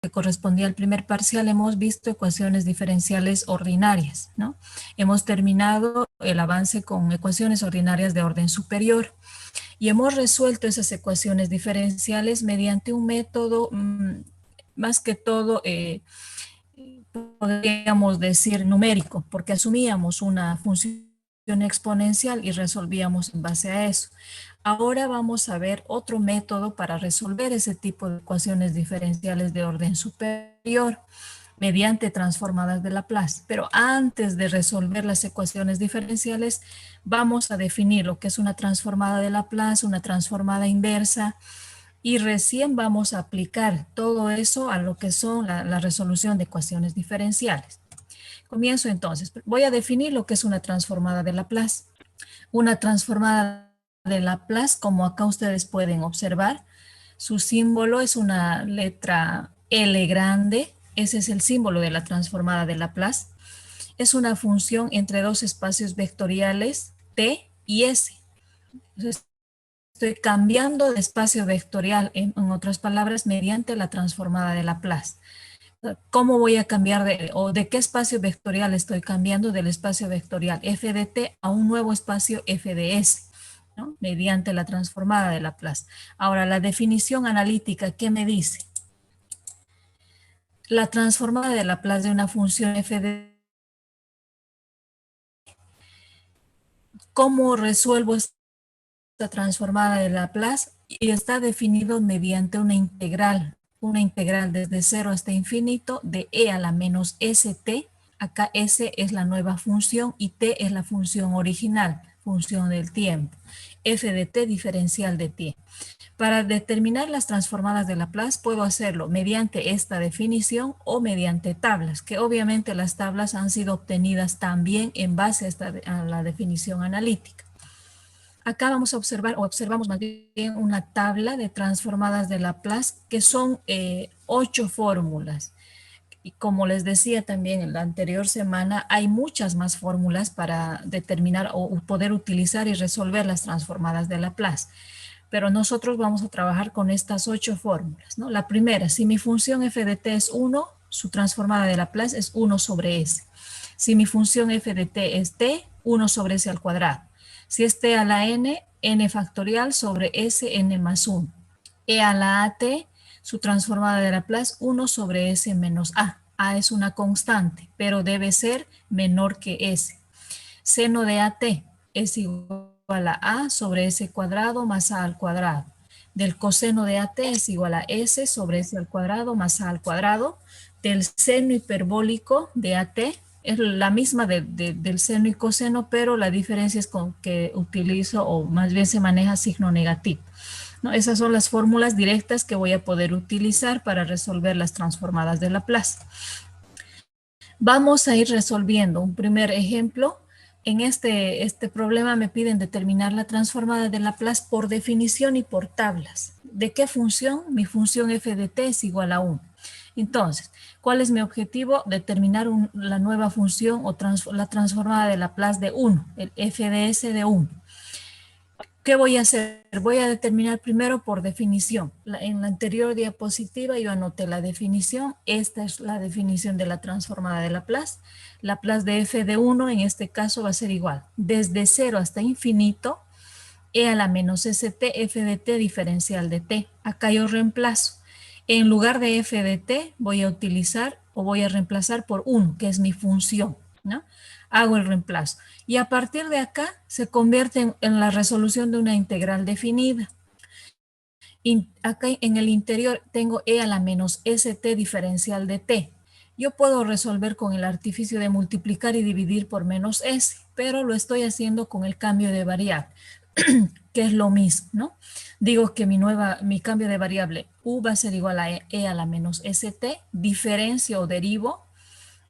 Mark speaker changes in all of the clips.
Speaker 1: que correspondía al primer parcial, hemos visto ecuaciones diferenciales ordinarias, ¿no? Hemos terminado el avance con ecuaciones ordinarias de orden superior y hemos resuelto esas ecuaciones diferenciales mediante un método, más que todo, podríamos decir numérico, porque asumíamos una función exponencial y resolvíamos en base a eso. Ahora vamos a ver otro método para resolver ese tipo de ecuaciones diferenciales de orden superior mediante transformadas de Laplace. Pero antes de resolver las ecuaciones diferenciales, vamos a definir lo que es una transformada de Laplace, una transformada inversa, y recién vamos a aplicar todo eso a lo que son la resolución de ecuaciones diferenciales. Comienzo entonces. Voy a definir lo que es una transformada de Laplace. Una transformada de Laplace, como acá ustedes pueden observar, su símbolo es una letra L grande. Ese es el símbolo de la transformada de Laplace. Es una función entre dos espacios vectoriales T y S. Entonces, estoy cambiando de espacio vectorial, en otras palabras, mediante la transformada de Laplace. ¿Cómo voy a cambiar de qué espacio vectorial estoy cambiando? Del espacio vectorial f de t a un nuevo espacio f de s, ¿no? Mediante la transformada de Laplace. Ahora, la definición analítica, ¿qué me dice? La transformada de Laplace de una función f de... ¿Cómo resuelvo esta transformada de Laplace? Y está definido mediante una integral desde 0 hasta infinito de e a la menos st. Acá s es la nueva función y t es la función original, función del tiempo. F de t diferencial de t. Para determinar las transformadas de Laplace puedo hacerlo mediante esta definición o mediante tablas, que obviamente las tablas han sido obtenidas también en base a la definición analítica. Acá vamos a observar, o observamos más bien una tabla de transformadas de Laplace que son 8 fórmulas. Y como les decía también en la anterior semana, hay muchas más fórmulas para determinar o poder utilizar y resolver las transformadas de Laplace. Pero nosotros vamos a trabajar con estas 8 fórmulas, ¿no? La primera, si mi función f de t es 1, su transformada de Laplace es 1 sobre s. Si mi función f de t es t, 1 sobre s al cuadrado. Si es t a la n, n factorial sobre s, n más 1. E a la at, su transformada de Laplace, 1 sobre s menos a. A es una constante, pero debe ser menor que s. Seno de at es igual a sobre s cuadrado más a al cuadrado. Del coseno de at es igual a s sobre s al cuadrado más a al cuadrado. Del seno hiperbólico de at es la misma del seno y coseno, pero la diferencia es con que utilizo, o más bien se maneja signo negativo, ¿no? Esas son las fórmulas directas que voy a poder utilizar para resolver las transformadas de Laplace. Vamos a ir resolviendo un primer ejemplo. En este problema me piden determinar la transformada de Laplace por definición y por tablas. ¿De qué función? Mi función f de t es igual a 1. Entonces, ¿cuál es mi objetivo? Determinar la nueva función o la transformada de Laplace de 1, el f de s de 1. ¿Qué voy a hacer? Voy a determinar primero por definición. En la anterior diapositiva yo anoté la definición. Esta es la definición de la transformada de Laplace. Laplace de f de 1 en este caso va a ser igual. Desde 0 hasta infinito, e a la menos st, f de t diferencial de t. Acá yo reemplazo. En lugar de f de t voy a utilizar o voy a reemplazar por 1, que es mi función, ¿no? Hago el reemplazo. Y a partir de acá se convierte en la resolución de una integral definida. Y acá en el interior tengo e a la menos st diferencial de t. Yo puedo resolver con el artificio de multiplicar y dividir por menos s, pero lo estoy haciendo con el cambio de variable, que es lo mismo, ¿no? Digo que mi cambio de variable u va a ser igual a e a la menos st, diferencio o derivo,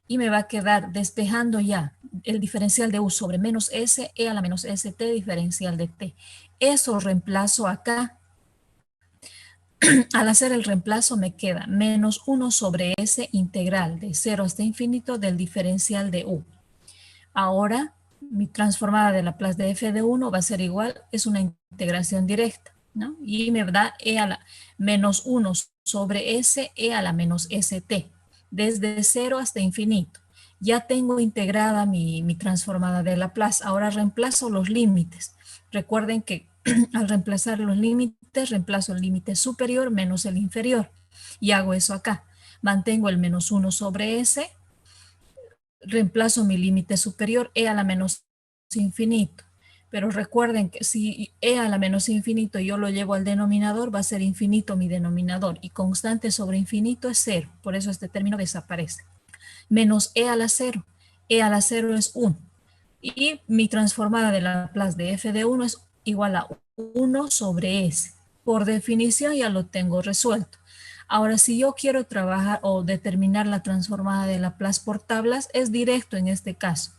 Speaker 1: y me va a quedar despejando ya el diferencial de u sobre menos s, e a la menos st diferencial de t. Eso reemplazo acá. Al hacer el reemplazo me queda menos 1 sobre s integral de 0 hasta infinito del diferencial de u. Ahora mi transformada de Laplace de f de 1 va a ser igual, es una integración directa, ¿no? Y me da e a la menos 1 sobre S, E a la menos ST, desde 0 hasta infinito. Ya tengo integrada mi transformada de Laplace. Ahora reemplazo los límites. Recuerden que al reemplazar los límites, reemplazo el límite superior menos el inferior. Y hago eso acá. Mantengo el menos 1 sobre S, reemplazo mi límite superior, E a la menos infinito. Pero recuerden que si E a la menos infinito yo lo llevo al denominador, va a ser infinito mi denominador. Y constante sobre infinito es 0. Por eso este término desaparece. Menos E a la 0. E a la 0 es 1. Y mi transformada de Laplace de f de 1 es igual a 1 sobre S. Por definición ya lo tengo resuelto. Ahora, si yo quiero trabajar o determinar la transformada de Laplace por tablas, es directo en este caso.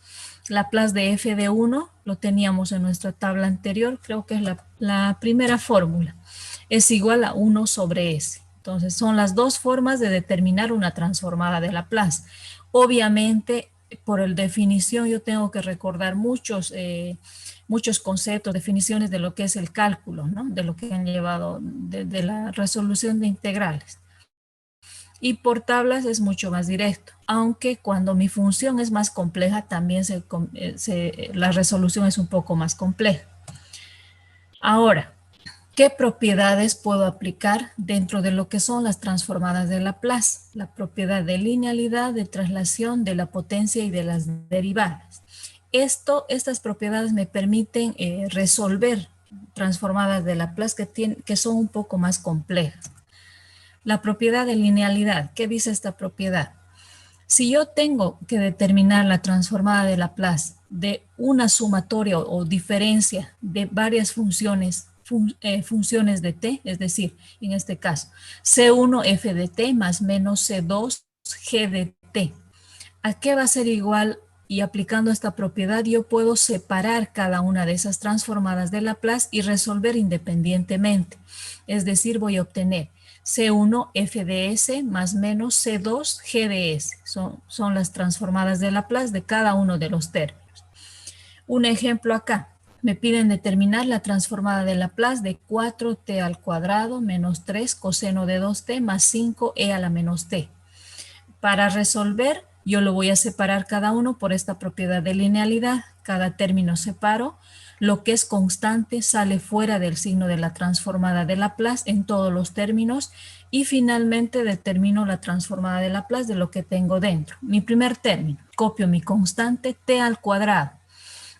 Speaker 1: Laplace de f de 1 lo teníamos en nuestra tabla anterior, creo que es la primera fórmula. Es igual a 1 sobre S. Entonces, son las dos formas de determinar una transformada de Laplace. Obviamente, por definición, yo tengo que recordar muchos conceptos, definiciones de lo que es el cálculo, ¿no? De lo que han llevado de la resolución de integrales. Y por tablas es mucho más directo, aunque cuando mi función es más compleja, también la resolución es un poco más compleja. Ahora, ¿qué propiedades puedo aplicar dentro de lo que son las transformadas de Laplace? La propiedad de linealidad, de traslación, de la potencia y de las derivadas. Estas propiedades me permiten resolver transformadas de Laplace que son un poco más complejas. La propiedad de linealidad, ¿qué dice esta propiedad? Si yo tengo que determinar la transformada de Laplace de una sumatoria o diferencia de varias funciones de t, es decir, en este caso, C1 f de t más menos C2 g de t. ¿A qué va a ser igual? Y aplicando esta propiedad yo puedo separar cada una de esas transformadas de Laplace y resolver independientemente. Es decir, voy a obtener C1 f de s más menos C2 g de s. Son las transformadas de Laplace de cada uno de los términos. Un ejemplo acá. Me piden determinar la transformada de Laplace de 4t al cuadrado menos 3 coseno de 2t más 5e a la menos t. Para resolver, yo lo voy a separar cada uno por esta propiedad de linealidad. Cada término separo. Lo que es constante sale fuera del signo de la transformada de Laplace en todos los términos. Y finalmente determino la transformada de Laplace de lo que tengo dentro. Mi primer término, copio mi constante t al cuadrado.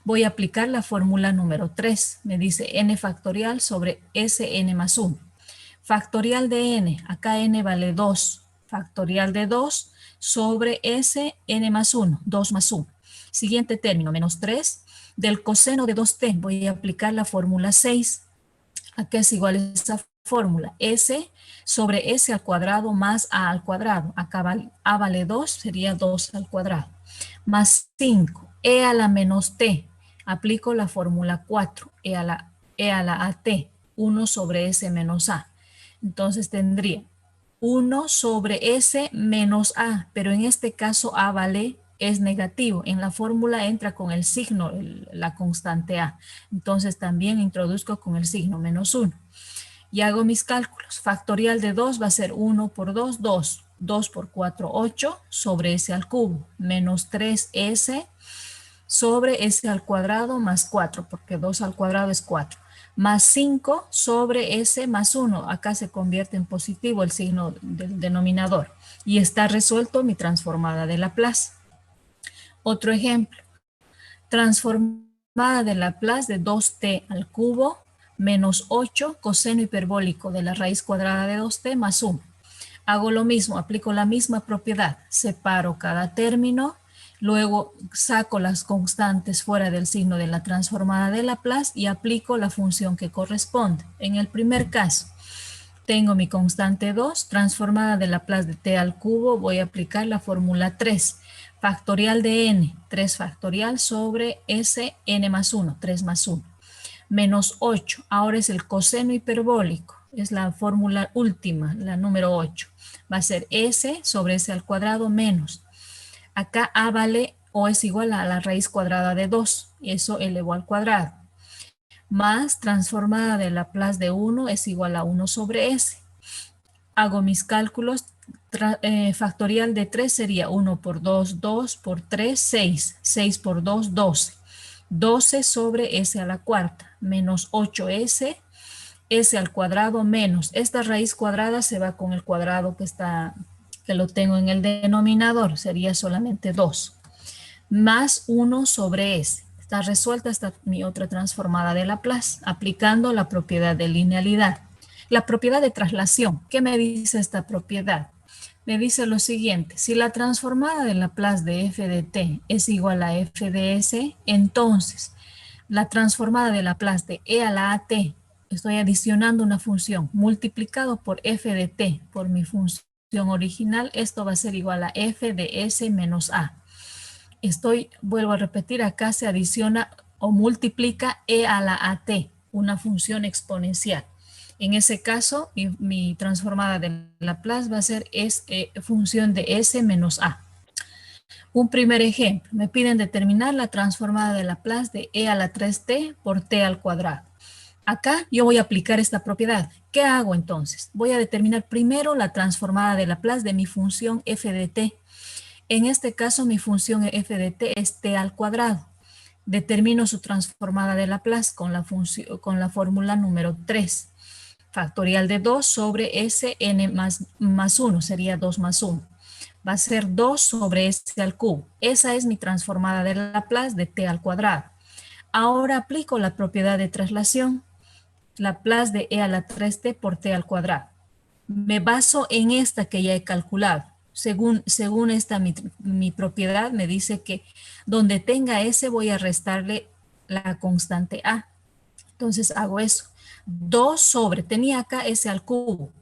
Speaker 1: Voy a aplicar la fórmula número 3. Me dice n factorial sobre Sn más 1. Factorial de n, acá n vale 2. Factorial de 2 sobre Sn más 1, 2 más 1. Siguiente término, menos 3. Del coseno de 2t voy a aplicar la fórmula 6. Acá es igual a esta fórmula. S sobre S al cuadrado más A al cuadrado. Acá A vale 2, sería 2 al cuadrado. Más 5. E a la menos t. Aplico la fórmula 4. E a la AT. 1 sobre S menos A. Entonces tendría 1 sobre S menos A, pero en este caso A es negativo. En la fórmula entra con el signo, la constante A. Entonces también introduzco con el signo menos 1. Y hago mis cálculos. Factorial de 2 va a ser 1 por 2, 2. 2 por 4, 8 sobre S al cubo. Menos 3S sobre S al cuadrado más 4, porque 2 al cuadrado es 4. Más 5 sobre S más 1. Acá se convierte en positivo el signo del denominador. Y está resuelto mi transformada de Laplace. Otro ejemplo. Transformada de Laplace de 2t al cubo menos 8 coseno hiperbólico de la raíz cuadrada de 2t más 1. Hago lo mismo, aplico la misma propiedad. Separo cada término. Luego saco las constantes fuera del signo de la transformada de Laplace y aplico la función que corresponde. En el primer caso, tengo mi constante 2, transformada de Laplace de t al cubo, voy a aplicar la fórmula 3. Factorial de n, 3 factorial sobre s, n más 1, 3 más 1. Menos 8, ahora es el coseno hiperbólico, es la fórmula última, la número 8. Va a ser s sobre s al cuadrado menos. Acá a vale o es igual a la raíz cuadrada de 2, eso elevó al cuadrado. Más transformada de Laplace de 1 es igual a 1 sobre s. hago mis cálculos. Factorial de 3 sería 1 por 2, 2 por 3, 6. 6 por 2, 12. 12 sobre s a la cuarta, menos 8s, s al cuadrado menos. Esta raíz cuadrada se va con el cuadrado que lo tengo en el denominador, sería solamente 2. Más 1 sobre s. Está resuelta esta mi otra transformada de Laplace, aplicando la propiedad de linealidad. La propiedad de traslación, ¿qué me dice esta propiedad? Me dice lo siguiente: si la transformada de Laplace de f de t es igual a f de s, entonces la transformada de Laplace de e a la at, estoy adicionando una función, multiplicado por f de t, por mi función original, esto va a ser igual a f de s menos a. Vuelvo a repetir, acá se adiciona o multiplica e a la at, una función exponencial. En ese caso, mi transformada de Laplace va a ser función de s menos a. Un primer ejemplo, me piden determinar la transformada de Laplace de e a la 3t por t al cuadrado. Acá yo voy a aplicar esta propiedad. ¿Qué hago entonces? Voy a determinar primero la transformada de Laplace de mi función f de t. En este caso, mi función f de t es t al cuadrado. Determino su transformada de Laplace con la fórmula número 3. Factorial de 2 sobre Sn más 1, sería 2 más 1. Va a ser 2 sobre S al cubo. Esa es mi transformada de Laplace de t al cuadrado. Ahora aplico la propiedad de traslación. Laplace de e a la 3t por t al cuadrado. Me baso en esta que ya he calculado. Según esta mi propiedad me dice que donde tenga s voy a restarle la constante a. Entonces hago eso. 2 sobre, tenía acá s al cubo.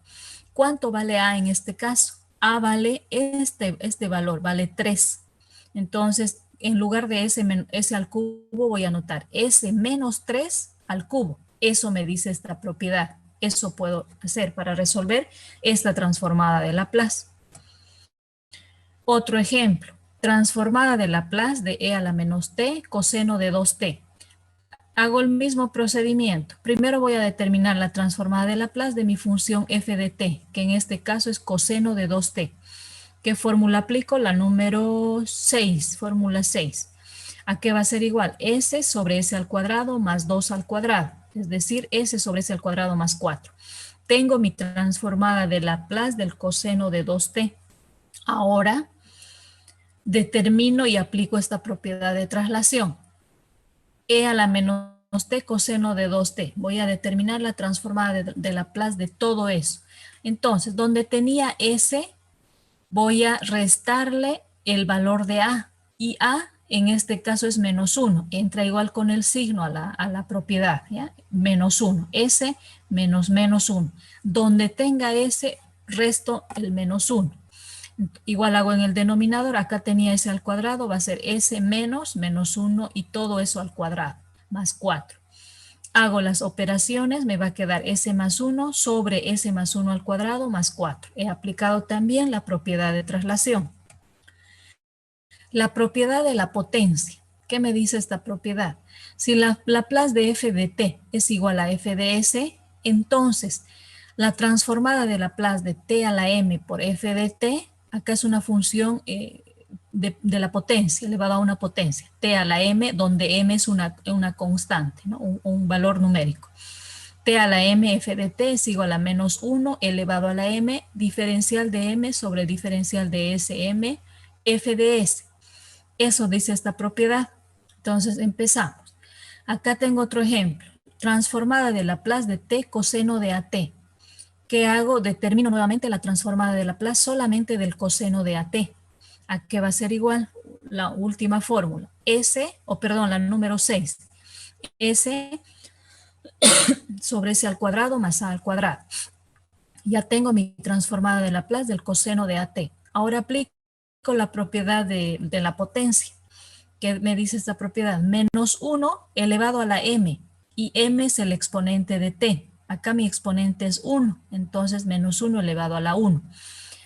Speaker 1: ¿Cuánto vale a en este caso? A vale este valor, vale 3. Entonces, en lugar de s al cubo voy a anotar s menos 3 al cubo. Eso me dice esta propiedad. Eso puedo hacer para resolver esta transformada de Laplace. Otro ejemplo, transformada de Laplace de e a la menos t coseno de 2t. Hago el mismo procedimiento. Primero voy a determinar la transformada de Laplace de mi función f de t, que en este caso es coseno de 2t. ¿Qué fórmula aplico? La número 6, fórmula 6. ¿A qué va a ser igual? S sobre S al cuadrado más 2 al cuadrado, es decir, S sobre S al cuadrado más 4. Tengo mi transformada de Laplace del coseno de 2t. Ahora determino y aplico esta propiedad de traslación. E a la menos t coseno de 2t. Voy a determinar la transformada de Laplace de todo eso. Entonces, donde tenía S, voy a restarle el valor de a. Y a, en este caso, es menos 1. Entra igual con el signo a la propiedad, ¿ya? Menos 1. S menos menos 1. Donde tenga S, resto el menos 1. Igual hago en el denominador, acá tenía s al cuadrado, va a ser s menos menos 1 y todo eso al cuadrado, más 4. Hago las operaciones, me va a quedar s más 1 sobre s más 1 al cuadrado más 4. He aplicado también la propiedad de traslación. La propiedad de la potencia. ¿Qué me dice esta propiedad? Si la Laplace de f de t es igual a f de s, entonces la transformada de Laplace de t a la m por f de t, acá es una función de la potencia, elevada a una potencia, t a la m, donde m es una constante, ¿no? un valor numérico. T a la m f de t es igual a menos 1 elevado a la m, diferencial de m sobre diferencial de sm, f de s. Eso dice esta propiedad. Entonces empezamos. Acá tengo otro ejemplo. Transformada de Laplace de t coseno de at. ¿Qué hago? Determino nuevamente la transformada de Laplace solamente del coseno de at. ¿A qué va a ser igual? La última fórmula. La número 6. S sobre S al cuadrado más A al cuadrado. Ya tengo mi transformada de Laplace del coseno de at. Ahora aplico la propiedad de la potencia. ¿Qué me dice esta propiedad? Menos 1 elevado a la m. Y m es el exponente de t. Acá mi exponente es 1. Entonces menos 1 elevado a la 1.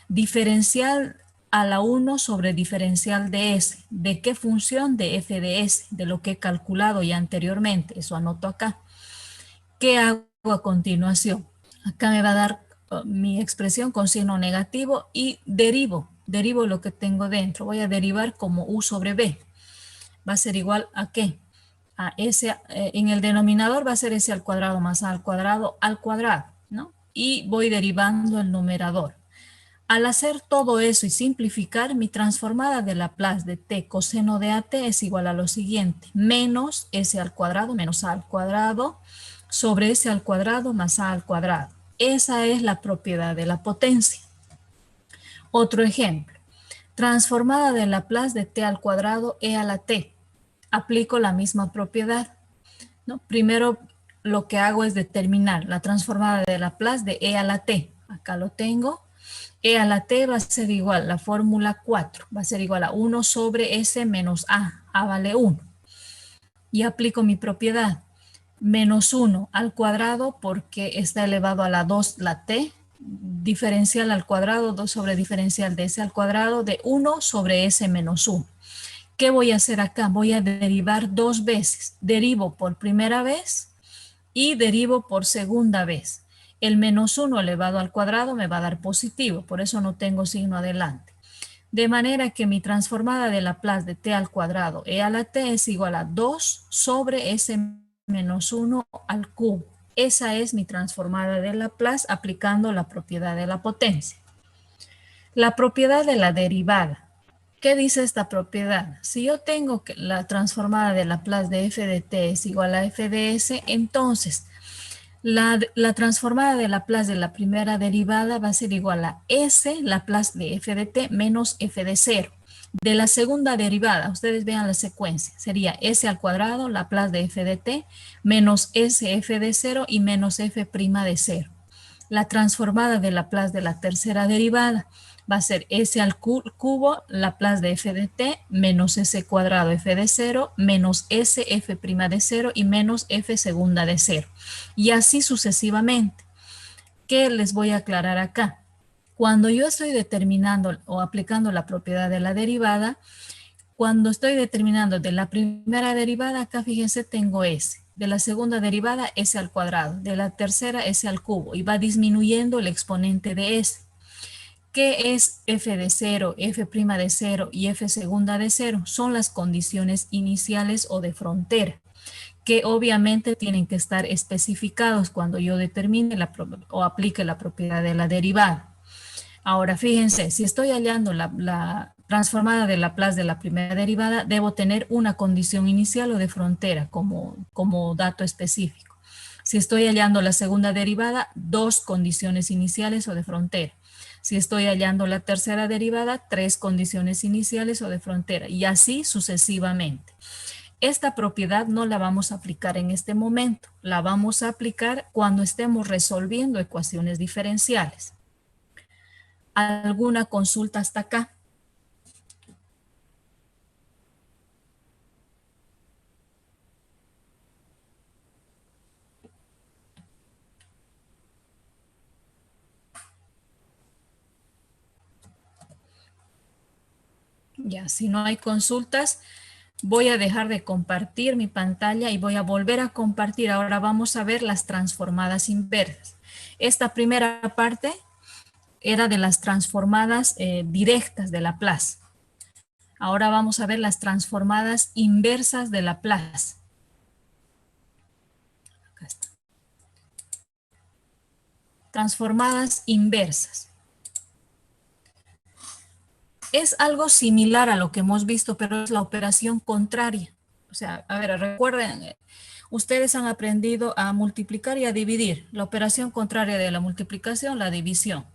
Speaker 1: Diferencial a la 1 sobre diferencial de s. ¿De qué función? De f de s. De lo que he calculado ya anteriormente. Eso anoto acá. ¿Qué hago a continuación? Acá me va a dar mi expresión con signo negativo y derivo lo que tengo dentro. Voy a derivar como u sobre b. Va a ser igual a ¿qué? A s, en el denominador va a ser s al cuadrado más a al cuadrado, ¿no? Y voy derivando el numerador. Al hacer todo eso y simplificar, mi transformada de Laplace de t coseno de at es igual a lo siguiente, menos s al cuadrado menos a al cuadrado sobre s al cuadrado más a al cuadrado. Esa es la propiedad de la potencia. Otro ejemplo, transformada de Laplace de t al cuadrado e a la t. Aplico la misma propiedad, ¿no? Primero lo que hago es determinar la transformada de Laplace de e a la t. Acá lo tengo. E a la t va a ser igual, la fórmula 4, va a ser igual a 1 sobre s menos a. A vale 1. Y aplico mi propiedad. Menos 1 al cuadrado porque está elevado a la 2 la t. Diferencial al cuadrado, 2 sobre diferencial de s al cuadrado de 1 sobre s menos 1. ¿Qué voy a hacer acá? Voy a derivar dos veces. Derivo por primera vez y derivo por segunda vez. El menos 1 elevado al cuadrado me va a dar positivo, por eso no tengo signo adelante. De manera que mi transformada de Laplace de t al cuadrado e a la t es igual a 2 sobre s menos 1 al cubo. Esa es mi transformada de Laplace aplicando la propiedad de la potencia. La propiedad de la derivada. ¿Qué dice esta propiedad? Si yo tengo que la transformada de Laplace de f de t es igual a f de s, entonces la transformada de Laplace de la primera derivada va a ser igual a s Laplace de f de t menos f de 0. De la segunda derivada, ustedes vean la secuencia, sería s al cuadrado Laplace de f de t menos s f de 0 y menos f' de 0. La transformada de Laplace de la tercera derivada va a ser s al cubo Laplace de f de t menos s cuadrado f de 0 menos s f' de 0 y menos f segunda de 0. Y así sucesivamente. ¿Qué les voy a aclarar acá? Cuando yo estoy determinando o aplicando la propiedad de la derivada, cuando estoy determinando de la primera derivada, acá fíjense tengo s. De la segunda derivada, s al cuadrado. De la tercera, s al cubo. Y va disminuyendo el exponente de s. ¿Qué es f de 0, f' de 0 y f segunda de 0? Son las condiciones iniciales o de frontera, que obviamente tienen que estar especificados cuando yo determine o aplique la propiedad de la derivada. Ahora fíjense, si estoy hallando la transformada de Laplace de la primera derivada, debo tener una condición inicial o de frontera como dato específico. Si estoy hallando la segunda derivada, dos condiciones iniciales o de frontera. Si estoy hallando la tercera derivada, tres condiciones iniciales o de frontera, y así sucesivamente. Esta propiedad no la vamos a aplicar en este momento, la vamos a aplicar cuando estemos resolviendo ecuaciones diferenciales. ¿Alguna consulta hasta acá? Ya, si no hay consultas, voy a dejar de compartir mi pantalla y voy a volver a compartir. Ahora vamos a ver las transformadas inversas. Esta primera parte era de las transformadas directas de Laplace. Ahora vamos a ver las transformadas inversas de Laplace. Acá está. Transformadas inversas. Es algo similar a lo que hemos visto, pero es la operación contraria. O sea, a ver, recuerden, ustedes han aprendido a multiplicar y a dividir. La operación contraria de la multiplicación, la división.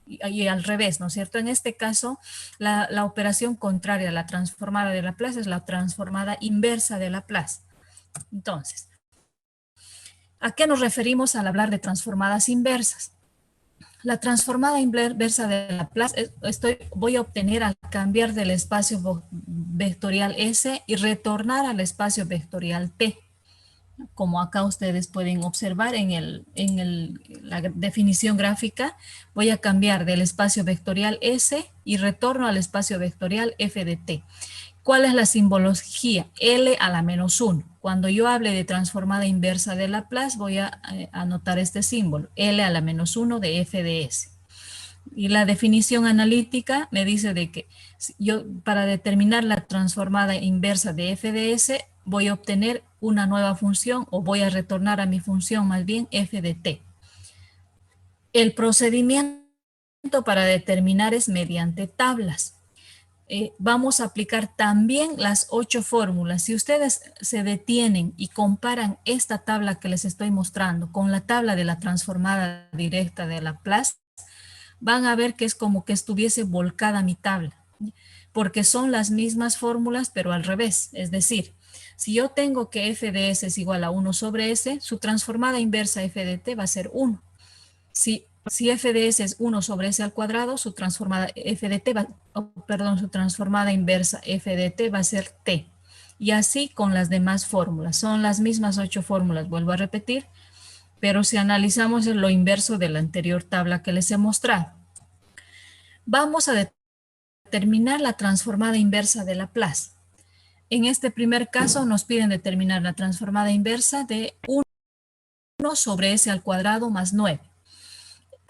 Speaker 1: Y al revés, ¿no es cierto? En este caso, la operación contraria a la transformada de Laplace es la transformada inversa de Laplace. Entonces, ¿a qué nos referimos al hablar de transformadas inversas? La transformada inversa de Laplace voy a obtener al cambiar del espacio vectorial S y retornar al espacio vectorial T. Como acá ustedes pueden observar la definición gráfica, voy a cambiar del espacio vectorial S y retorno al espacio vectorial f de t. ¿Cuál es la simbología? L a la menos 1. Cuando yo hable de transformada inversa de Laplace, voy a anotar este símbolo, L a la menos 1 de f de S. Y la definición analítica me dice de que yo para determinar la transformada inversa de f de S voy a obtener una nueva función o voy a retornar a mi función más bien f de t. El procedimiento para determinar es mediante tablas. Vamos a aplicar también las 8 fórmulas. Si ustedes se detienen y comparan esta tabla que les estoy mostrando con la tabla de la transformada directa de Laplace, van a ver que es como que estuviese volcada mi tabla, porque son las mismas fórmulas, pero al revés. Es decir, si yo tengo que f de s es igual a 1 sobre s, su transformada inversa f de t va a ser 1. Si f de s es 1 sobre s al cuadrado, su transformada f de t su transformada inversa f de t va a ser t. Y así con las demás fórmulas. Son las mismas 8 fórmulas, vuelvo a repetir, pero si analizamos lo inverso de la anterior tabla que les he mostrado. Vamos a determinar la transformada inversa de Laplace. En este primer caso nos piden determinar la transformada inversa de 1 sobre s al cuadrado más 9.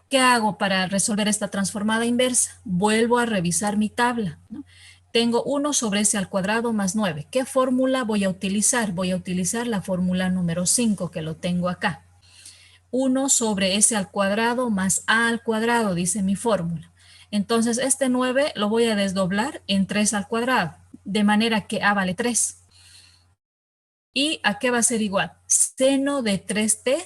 Speaker 1: ¿Qué hago para resolver esta transformada inversa? Vuelvo a revisar mi tabla, ¿no? Tengo 1 sobre s al cuadrado más 9. ¿Qué fórmula voy a utilizar? Voy a utilizar la fórmula número 5 que lo tengo acá. 1 sobre s al cuadrado más a al cuadrado, dice mi fórmula. Entonces este 9 lo voy a desdoblar en 3 al cuadrado, de manera que a vale 3. ¿Y a qué va a ser igual? Seno de 3t,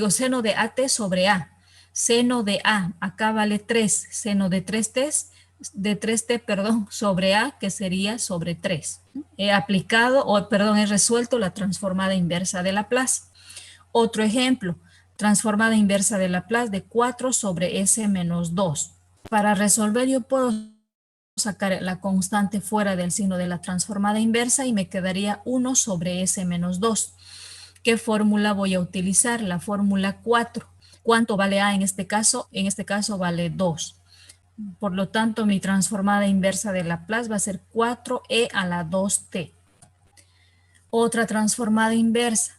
Speaker 1: seno de at sobre a. Seno de a, acá vale 3, seno de 3t, sobre a, que sería sobre 3. He resuelto la transformada inversa de Laplace. Otro ejemplo, transformada inversa de Laplace de 4 sobre s menos 2. Para resolver yo puedo sacar la constante fuera del signo de la transformada inversa y me quedaría 1 sobre s menos 2. ¿Qué fórmula voy a utilizar? La fórmula 4. ¿Cuánto vale a en este caso? En este caso vale 2. Por lo tanto, mi transformada inversa de Laplace va a ser 4e a la 2t. Otra transformada inversa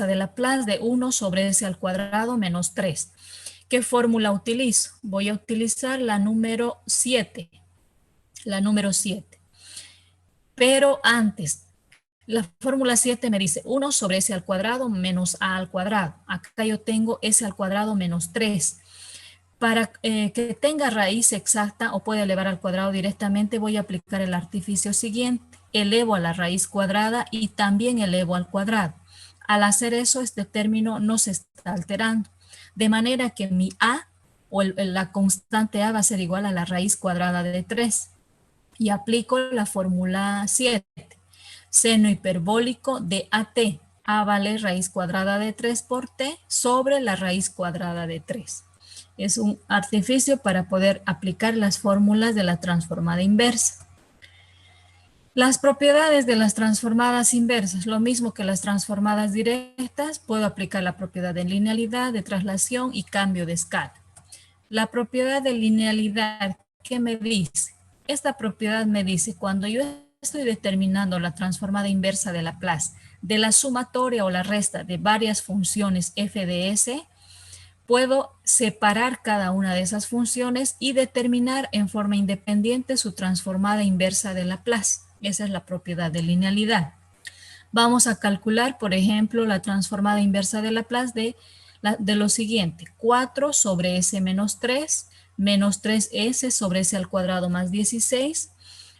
Speaker 1: de Laplace de 1 sobre s al cuadrado menos 3. ¿Qué fórmula utilizo? Voy a utilizar la número 7. La número 7. Pero antes, la fórmula 7 me dice 1 sobre s al cuadrado menos a al cuadrado. Acá yo tengo s al cuadrado menos 3. Para que tenga raíz exacta o pueda elevar al cuadrado directamente, voy a aplicar el artificio siguiente. Elevo a la raíz cuadrada y también elevo al cuadrado. Al hacer eso, este término no se está alterando. De manera que mi a, o la constante a, va a ser igual a la raíz cuadrada de 3. Y aplico la fórmula 7. Seno hiperbólico de AT. A vale raíz cuadrada de 3 por t sobre la raíz cuadrada de 3. Es un artificio para poder aplicar las fórmulas de la transformada inversa. Las propiedades de las transformadas inversas, lo mismo que las transformadas directas, puedo aplicar la propiedad de linealidad, de traslación y cambio de escala. La propiedad de linealidad, ¿qué me dice? Esta propiedad me dice, cuando yo estoy determinando la transformada inversa de Laplace, de la sumatoria o la resta de varias funciones f de s, puedo separar cada una de esas funciones y determinar en forma independiente su transformada inversa de Laplace. Esa es la propiedad de linealidad. Vamos a calcular, por ejemplo, la transformada inversa de Laplace de lo siguiente. 4 sobre s menos 3, menos 3s sobre s al cuadrado más 16,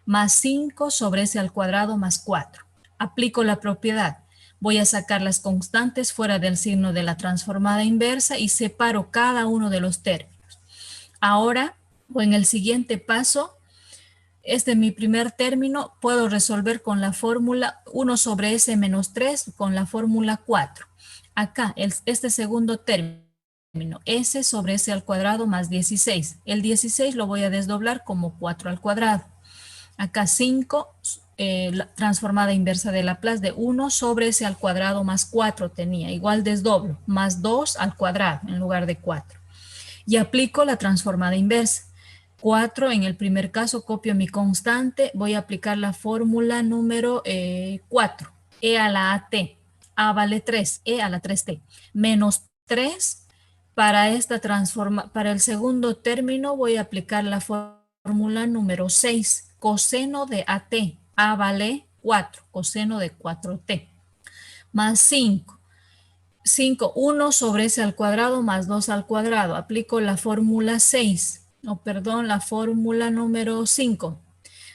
Speaker 1: más 5 sobre s al cuadrado más 4. Aplico la propiedad. Voy a sacar las constantes fuera del signo de la transformada inversa y separo cada uno de los términos. Ahora, o en el siguiente paso, mi primer término, puedo resolver con la fórmula 1 sobre s menos 3 con la fórmula 4. Acá, este segundo término, s sobre s al cuadrado más 16. El 16 lo voy a desdoblar como 4 al cuadrado. Acá 5 la transformada inversa de Laplace de 1 sobre s al cuadrado más 4 tenía. Igual desdoblo, más 2 al cuadrado en lugar de 4. Y aplico la transformada inversa. 4 en el primer caso, copio mi constante, voy a aplicar la fórmula número 4, e a la at, a vale 3, e a la 3t, menos 3 para para el segundo término voy a aplicar la fórmula número 6, coseno de at, a vale 4, coseno de 4t, más 5. 5, 1 sobre s al cuadrado más 2 al cuadrado. Aplico la fórmula 6, la fórmula número 5.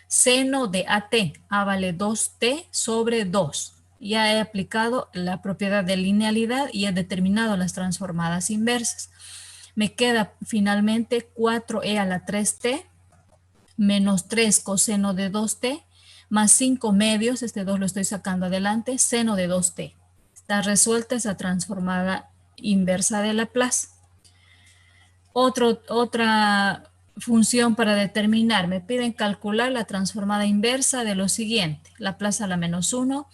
Speaker 1: Seno de AT, A vale 2T sobre 2. Ya he aplicado la propiedad de linealidad y he determinado las transformadas inversas. Me queda finalmente 4e a la 3t menos 3 coseno de 2t más 5 medios, este 2 lo estoy sacando adelante, seno de 2t. Está resuelta esa transformada inversa de Laplace. Otra función para determinar, me piden calcular la transformada inversa de lo siguiente. Laplace a la menos 1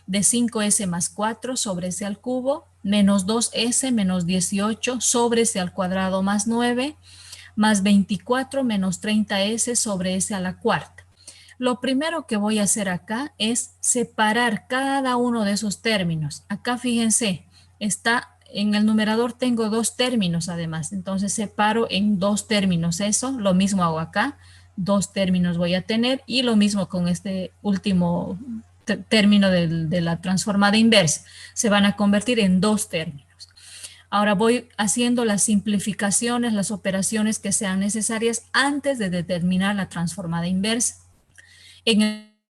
Speaker 1: de 5s más 4 sobre s al cubo, menos 2s menos 18 sobre s al cuadrado más 9, más 24 menos 30s sobre s a la cuarta. Lo primero que voy a hacer acá es separar cada uno de esos términos. Acá fíjense, en el numerador tengo dos términos además, entonces separo en dos términos eso, lo mismo hago acá, dos términos voy a tener y lo mismo con este último término de la transformada inversa, se van a convertir en dos términos. Ahora voy haciendo las simplificaciones, las operaciones que sean necesarias antes de determinar la transformada inversa. En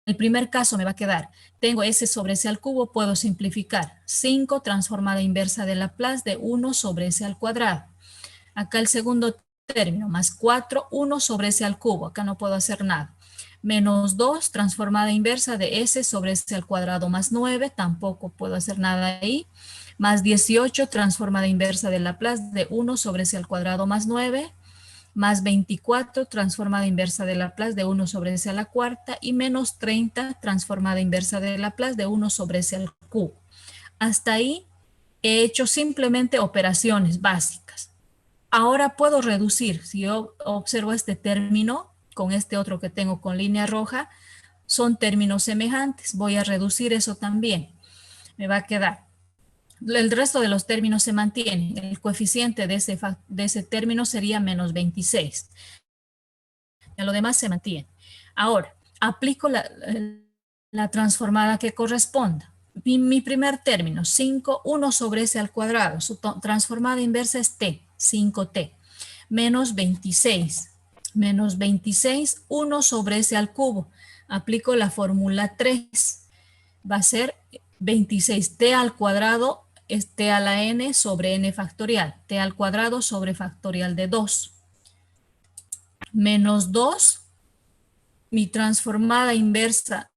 Speaker 1: el primer caso me va a quedar, tengo s sobre s al cubo, puedo simplificar. 5 transformada inversa de Laplace de 1 sobre s al cuadrado. Acá el segundo término, más 4, 1 sobre s al cubo, acá no puedo hacer nada. Menos 2 transformada inversa de s sobre s al cuadrado más 9, tampoco puedo hacer nada ahí. Más 18 transformada inversa de Laplace de 1 sobre s al cuadrado más 9, más 24 transformada inversa de Laplace de 1 sobre s a la cuarta y menos 30 transformada inversa de Laplace de 1 sobre s al cubo. Hasta ahí he hecho simplemente operaciones básicas. Ahora puedo reducir, si yo observo este término con este otro que tengo con línea roja, son términos semejantes, voy a reducir eso también. Me va a quedar. El resto de los términos se mantienen. El coeficiente de ese término sería menos 26. Lo demás se mantiene. Ahora, aplico la transformada que corresponda. Mi primer término, 5, 1 sobre s al cuadrado. Su transformada inversa es t, 5t. Menos 26. Menos 26, 1 sobre s al cubo. Aplico la fórmula 3. Va a ser 26t al cuadrado es t a la n sobre n factorial, t al cuadrado sobre factorial de 2. Menos 2, mi transformada inversa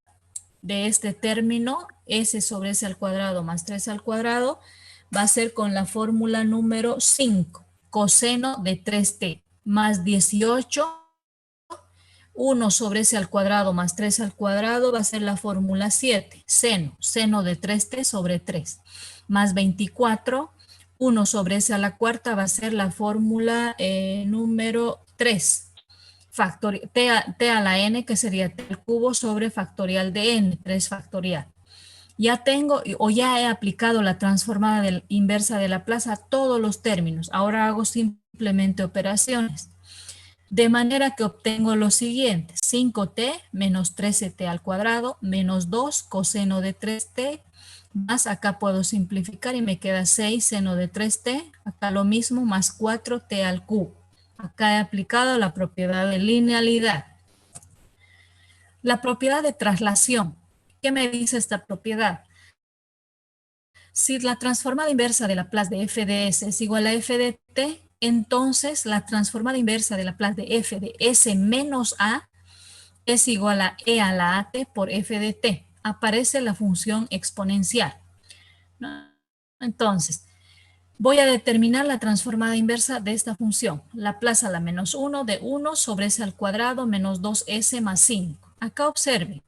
Speaker 1: de este término, s sobre s al cuadrado más 3 al cuadrado, va a ser con la fórmula número 5, coseno de 3t, más 18, 1 sobre s al cuadrado más 3 al cuadrado, va a ser la fórmula 7, seno de 3t sobre 3. Más 24, 1 sobre s a la cuarta va a ser la fórmula número 3. T a la n, que sería t al cubo sobre factorial de n, 3 factorial. Ya tengo, o ya he aplicado la transformada inversa de Laplace a todos los términos. Ahora hago simplemente operaciones. De manera que obtengo lo siguiente, 5t menos 13t al cuadrado menos 2 coseno de 3t, más acá puedo simplificar y me queda 6 seno de 3t, acá lo mismo, más 4t al cubo. Acá he aplicado la propiedad de linealidad. La propiedad de traslación. ¿Qué me dice esta propiedad? Si la transformada inversa de Laplace de f de s es igual a f de t, entonces la transformada inversa de Laplace de f de s menos a es igual a e a la at por f de t. Aparece la función exponencial, ¿no? Entonces, voy a determinar la transformada inversa de esta función. Laplace a la menos 1 de 1 sobre s al cuadrado menos 2s más 5. Acá observe.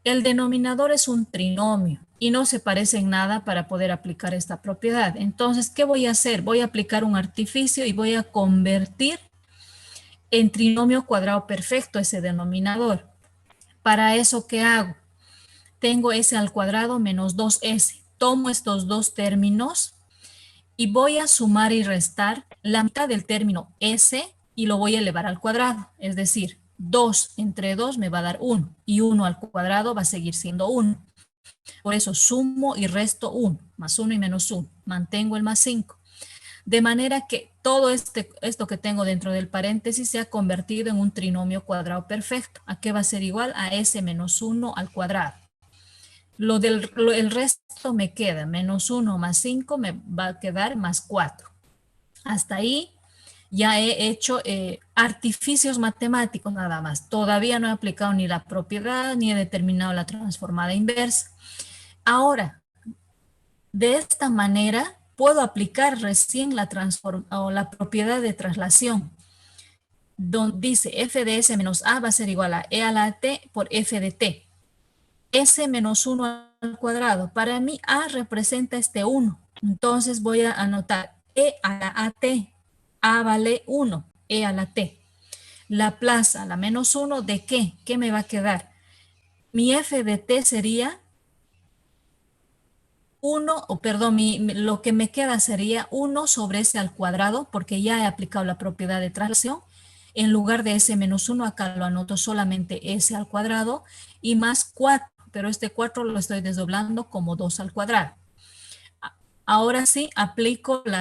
Speaker 1: El denominador es un trinomio y no se parece en nada para poder aplicar esta propiedad. Entonces, ¿qué voy a hacer? Voy a aplicar un artificio y voy a convertir en trinomio cuadrado perfecto ese denominador. Para eso, ¿qué hago? Tengo s al cuadrado menos 2s. Tomo estos dos términos y voy a sumar y restar la mitad del término s y lo voy a elevar al cuadrado. Es decir, 2 entre 2 me va a dar 1 y 1 al cuadrado va a seguir siendo 1. Por eso sumo y resto 1, más 1 y menos 1. Mantengo el más 5. De manera que todo esto que tengo dentro del paréntesis se ha convertido en un trinomio cuadrado perfecto. ¿A qué va a ser igual? A s menos 1 al cuadrado. El resto me queda, menos 1 más 5 me va a quedar más 4. Hasta ahí ya he hecho artificios matemáticos nada más. Todavía no he aplicado ni la propiedad ni he determinado la transformada inversa. Ahora, de esta manera puedo aplicar recién la propiedad de traslación, donde dice f de s menos a va a ser igual a e a la t por f de t. S menos 1 al cuadrado. Para mí A representa este 1. Entonces voy a anotar E a la AT. A vale 1. E a la T. La plaza, la menos 1, ¿de qué? ¿Qué me va a quedar? Mi F de T sería 1, o perdón, lo que me queda sería 1 sobre S al cuadrado, porque ya he aplicado la propiedad de traslación. En lugar de S menos 1, acá lo anoto solamente S al cuadrado, y más 4, pero este 4 lo estoy desdoblando como 2 al cuadrado. Ahora sí, aplico de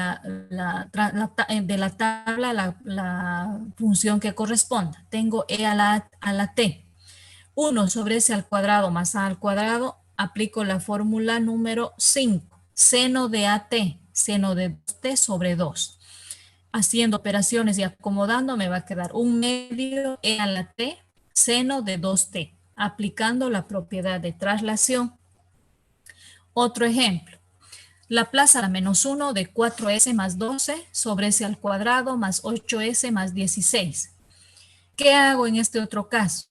Speaker 1: la tabla la función que corresponda. Tengo E a la T. 1 sobre S al cuadrado más A al cuadrado, aplico la fórmula número 5. Seno de AT, seno de T sobre 2. Haciendo operaciones y acomodando me va a quedar 1 medio E a la T, seno de 2T, aplicando la propiedad de traslación. Otro ejemplo. Laplace a la menos 1 de 4s más 12 sobre s al cuadrado más 8s más 16. ¿Qué hago en este otro caso?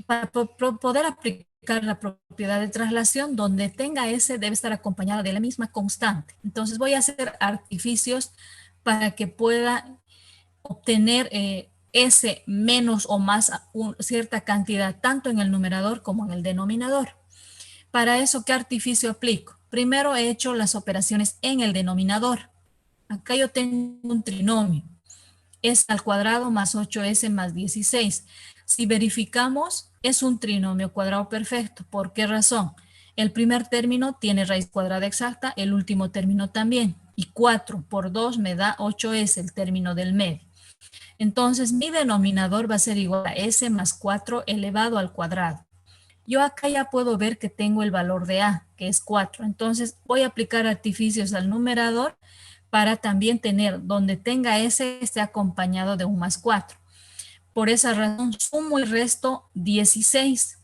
Speaker 1: Para poder aplicar la propiedad de traslación, donde tenga s debe estar acompañada de la misma constante. Entonces voy a hacer artificios para que pueda obtener s menos o más cierta cantidad, tanto en el numerador como en el denominador. Para eso, ¿qué artificio aplico? Primero he hecho las operaciones en el denominador. Acá yo tengo un trinomio. S al cuadrado más 8s más 16. Si verificamos, es un trinomio cuadrado perfecto. ¿Por qué razón? El primer término tiene raíz cuadrada exacta, el último término también. Y 4 por 2 me da 8s, el término del medio. Entonces, mi denominador va a ser igual a s más 4 elevado al cuadrado. Yo acá ya puedo ver que tengo el valor de A, que es 4. Entonces voy a aplicar artificios al numerador para también tener, donde tenga S, esté acompañado de un más 4. Por esa razón, sumo y resto 16.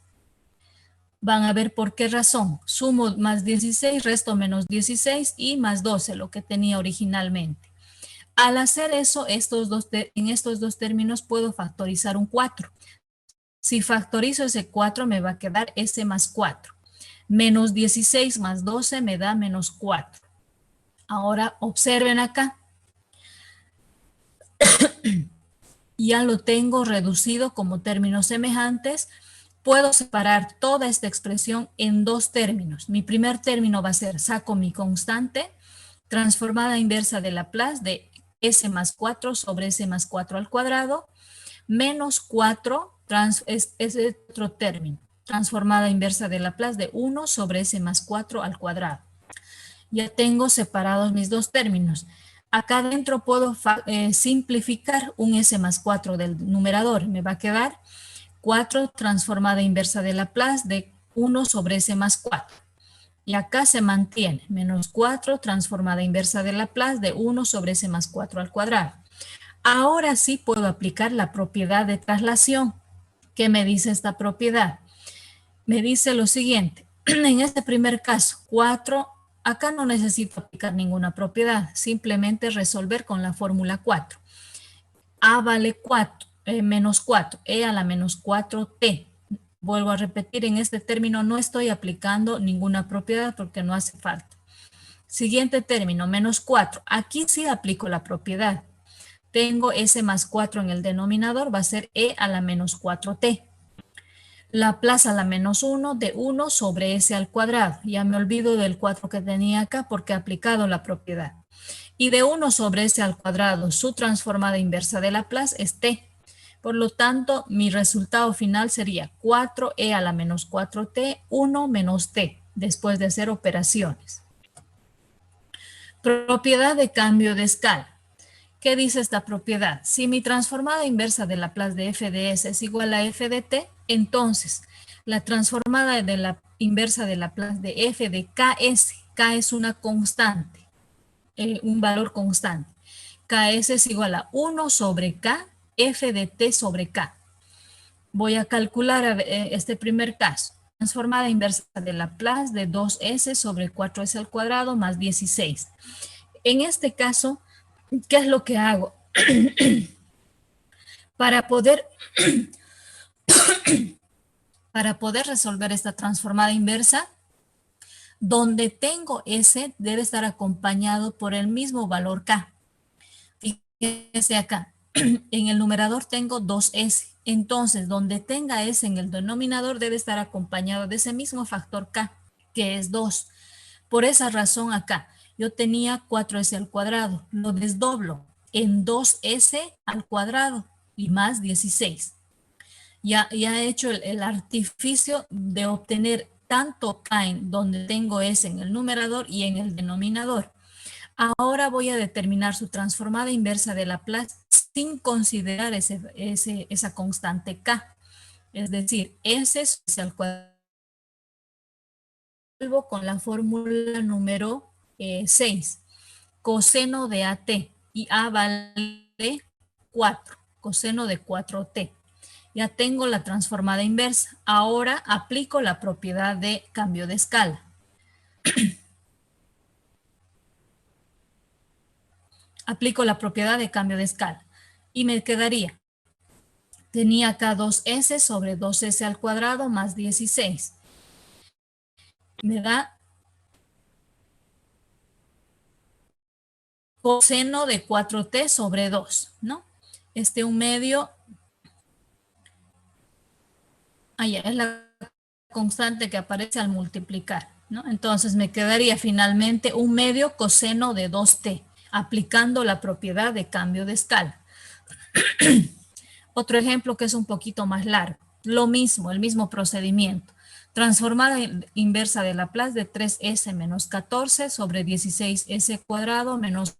Speaker 1: Van a ver por qué razón. Sumo más 16, resto menos 16 y más 12, lo que tenía originalmente. Al hacer eso, en estos dos términos puedo factorizar un 4. Si factorizo ese 4 me va a quedar S más 4. Menos 16 más 12 me da menos 4. Ahora observen acá. Ya lo tengo reducido como términos semejantes. Puedo separar toda esta expresión en dos términos. Mi primer término va a ser, saco mi constante, transformada inversa de Laplace de S más 4 sobre S más 4 al cuadrado, menos 4 es otro término, transformada inversa de Laplace de 1 sobre S más 4 al cuadrado. Ya tengo separados mis dos términos. Acá adentro puedo simplificar un S más 4 del numerador. Me va a quedar 4 transformada inversa de Laplace de 1 sobre S más 4. Y acá se mantiene, menos 4 transformada inversa de Laplace de 1 sobre S más 4 al cuadrado. Ahora sí puedo aplicar la propiedad de traslación. ¿Qué me dice esta propiedad? Me dice lo siguiente. En este primer caso, 4, acá no necesito aplicar ninguna propiedad, simplemente resolver con la fórmula 4. A vale 4, menos 4, E a la menos 4T. Vuelvo a repetir, en este término no estoy aplicando ninguna propiedad porque no hace falta. Siguiente término, menos 4. Aquí sí aplico la propiedad. Tengo S más 4 en el denominador, va a ser E a la menos 4T. Laplace a la menos 1 de 1 sobre S al cuadrado. Ya me olvido del 4 que tenía acá porque he aplicado la propiedad. Y de 1 sobre S al cuadrado, su transformada inversa de Laplace es T. Por lo tanto, mi resultado final sería 4E a la menos 4T, 1 menos T, después de hacer operaciones. Propiedad de cambio de escala. ¿Qué dice esta propiedad? Si mi transformada inversa de Laplace de f de s es igual a f de t, entonces la transformada de la inversa de Laplace de f de ks, k es una constante, un valor constante. Ks es igual a 1 sobre k, f de t sobre k. Voy a calcular este primer caso. Transformada inversa de Laplace de 2s sobre 4s al cuadrado más 16. En este caso, ¿qué es lo que hago? Para poder, para poder resolver esta transformada inversa, donde tengo S debe estar acompañado por el mismo valor K. Fíjense acá, en el numerador tengo 2S. Entonces, donde tenga S en el denominador debe estar acompañado de ese mismo factor K, que es 2. Por esa razón acá, yo tenía 4S al cuadrado. Lo desdoblo en 2S al cuadrado y más 16. Ya he hecho el artificio de obtener tanto K en donde tengo S en el numerador y en el denominador. Ahora voy a determinar su transformada inversa de Laplace sin considerar esa constante K. Es decir, S es al cuadrado con la fórmula número 6. Coseno de AT y A vale 4. Coseno de 4T. Ya tengo la transformada inversa. Ahora aplico la propiedad de cambio de escala. Aplico la propiedad de cambio de escala. Y me quedaría, tenía acá 2s sobre 2s al cuadrado más 16. Me da coseno de 4t sobre 2, ¿no? Un medio, allá es la constante que aparece al multiplicar, ¿no? Entonces me quedaría finalmente un medio coseno de 2t, aplicando la propiedad de cambio de escala. Otro ejemplo que es un poquito más largo. Lo mismo, el mismo procedimiento. Transformada inversa de Laplace de 3s menos 14 sobre 16s cuadrado menos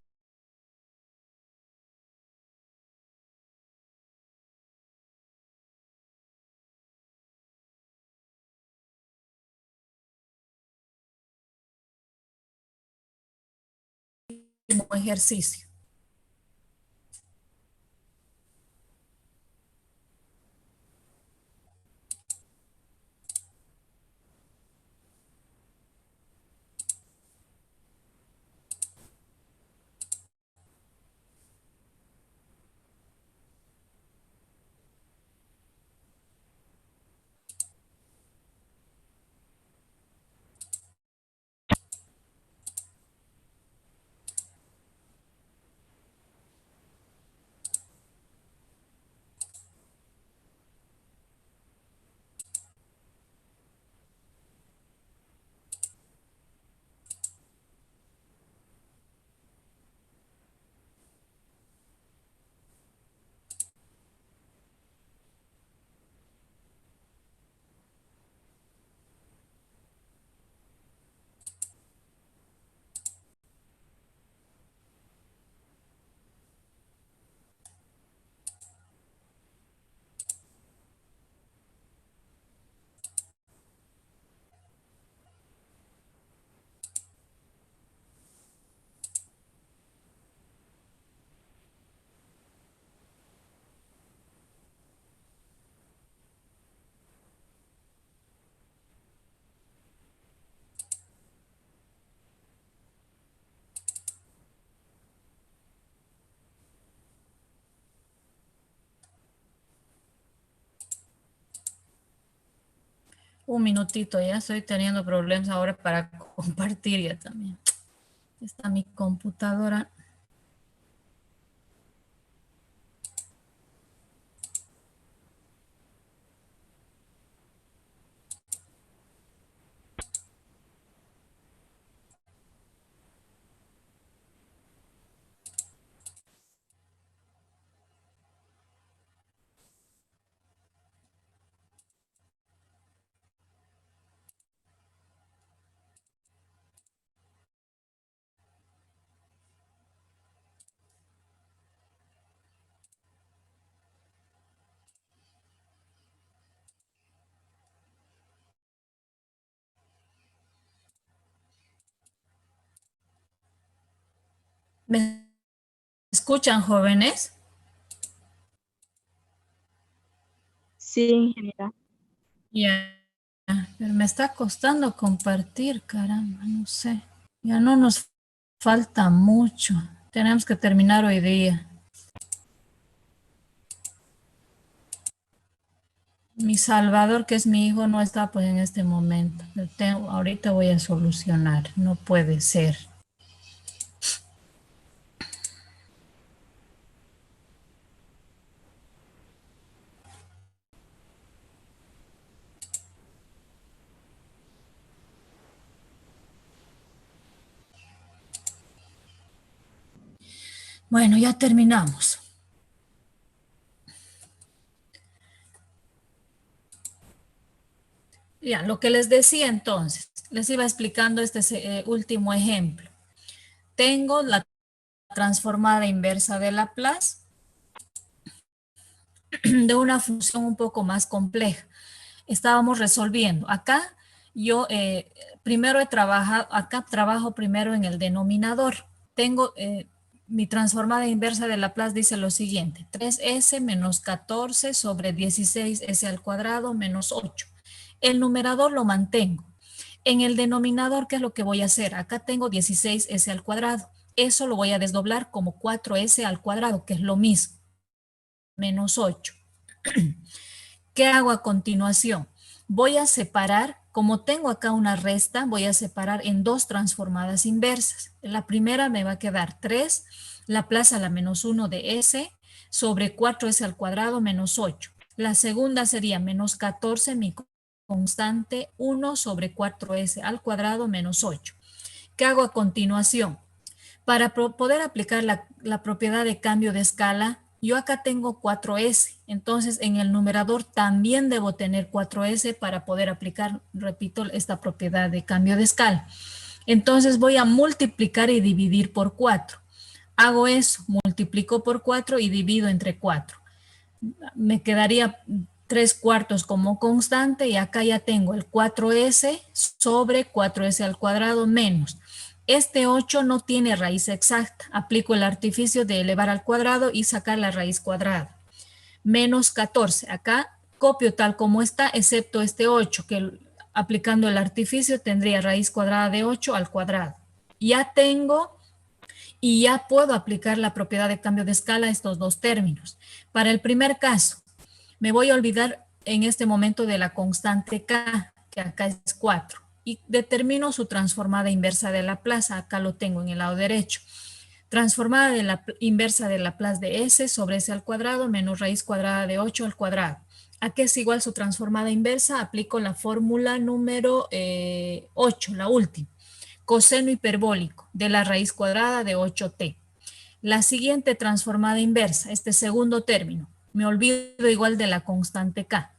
Speaker 1: ejercicio. Un minutito, ya estoy teniendo problemas ahora para compartir ya también. Está mi computadora. ¿Me escuchan, jóvenes?
Speaker 2: Sí, ingeniera.
Speaker 1: Ya, pero me está costando compartir, caramba, no sé. Ya no nos falta mucho. Tenemos que terminar hoy día. Mi Salvador, que es mi hijo, no está pues en este momento. Ahorita voy a solucionar. No puede ser. Bueno, ya terminamos. Ya, lo que les decía entonces, les iba explicando este último ejemplo. Tengo la transformada inversa de Laplace de una función un poco más compleja. Estábamos resolviendo. Acá yo primero he trabajado, acá trabajo primero en el denominador. Tengo mi transformada inversa de Laplace dice lo siguiente, 3s menos 14 sobre 16s al cuadrado menos 8. El numerador lo mantengo. En el denominador, ¿qué es lo que voy a hacer? Acá tengo 16s al cuadrado. Eso lo voy a desdoblar como 4s al cuadrado, que es lo mismo, menos 8. ¿Qué hago a continuación? Voy a separar, como tengo acá una resta, voy a separar en dos transformadas inversas. La primera me va a quedar 3, Laplace a la menos 1 de s, sobre 4s al cuadrado menos 8. La segunda sería menos 14, mi constante, 1 sobre 4s al cuadrado menos 8. ¿Qué hago a continuación? Para poder aplicar la propiedad de cambio de escala, yo acá tengo 4s, entonces en el numerador también debo tener 4s para poder aplicar, repito, esta propiedad de cambio de escala. Entonces voy a multiplicar y dividir por 4. Hago eso, multiplico por 4 y divido entre 4. Me quedaría 3 cuartos como constante y acá ya tengo el 4s sobre 4s al cuadrado menos. Este 8 no tiene raíz exacta. Aplico el artificio de elevar al cuadrado y sacar la raíz cuadrada. Menos 14. Acá copio tal como está, excepto este 8, que aplicando el artificio tendría raíz cuadrada de 8 al cuadrado. Ya tengo y ya puedo aplicar la propiedad de cambio de escala a estos dos términos. Para el primer caso, me voy a olvidar en este momento de la constante k, que acá es 4, y determino su transformada inversa de Laplace, acá lo tengo en el lado derecho. Transformada de la inversa de Laplace de s sobre s al cuadrado menos raíz cuadrada de 8 al cuadrado. ¿A qué es igual su transformada inversa? Aplico la fórmula número 8, la última. Coseno hiperbólico de la raíz cuadrada de 8t. La siguiente transformada inversa, este segundo término, me olvido igual de la constante k.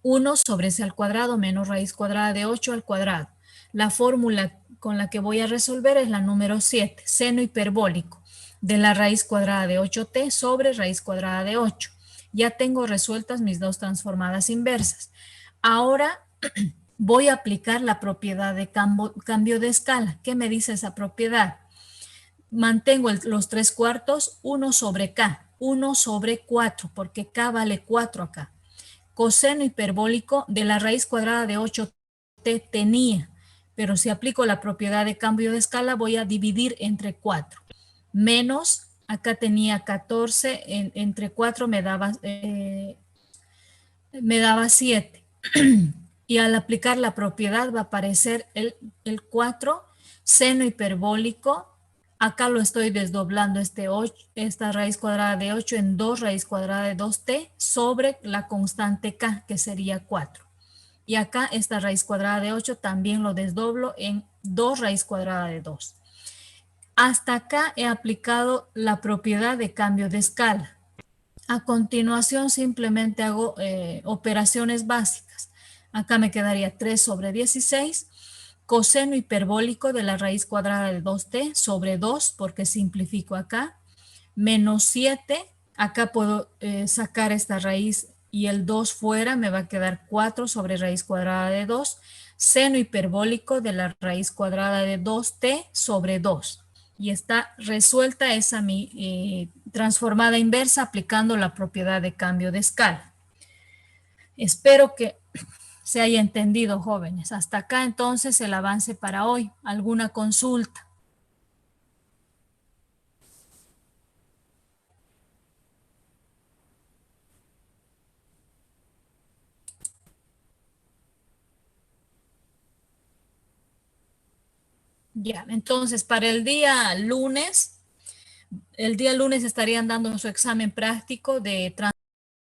Speaker 1: 1 sobre c al cuadrado menos raíz cuadrada de 8 al cuadrado. La fórmula con la que voy a resolver es la número 7, seno hiperbólico de la raíz cuadrada de 8t sobre raíz cuadrada de 8. Ya tengo resueltas mis dos transformadas inversas. Ahora voy a aplicar la propiedad de cambio de escala. ¿Qué me dice esa propiedad? Mantengo los 3 cuartos, 1 sobre k, 1 sobre 4, porque k vale 4 acá. Coseno hiperbólico de la raíz cuadrada de 8t tenía, pero si aplico la propiedad de cambio de escala voy a dividir entre 4. Menos, acá tenía 14, entre 4 me daba 7. y al aplicar la propiedad va a aparecer el 4, seno hiperbólico. Acá lo estoy desdoblando esta raíz cuadrada de 8 en 2 raíz cuadrada de 2t sobre la constante k, que sería 4. Y acá esta raíz cuadrada de 8 también lo desdoblo en 2 raíz cuadrada de 2. Hasta acá he aplicado la propiedad de cambio de escala. A continuación simplemente hago operaciones básicas. Acá me quedaría 3 sobre 16, coseno hiperbólico de la raíz cuadrada de 2t sobre 2, porque simplifico acá, menos 7, acá puedo sacar esta raíz y el 2 fuera, me va a quedar 4 sobre raíz cuadrada de 2, seno hiperbólico de la raíz cuadrada de 2t sobre 2. Y está resuelta esa mi transformada inversa aplicando la propiedad de cambio de escala. Espero que se haya entendido, jóvenes. Hasta acá entonces el avance para hoy. ¿Alguna consulta? Ya, entonces para el día lunes estarían dando su examen práctico de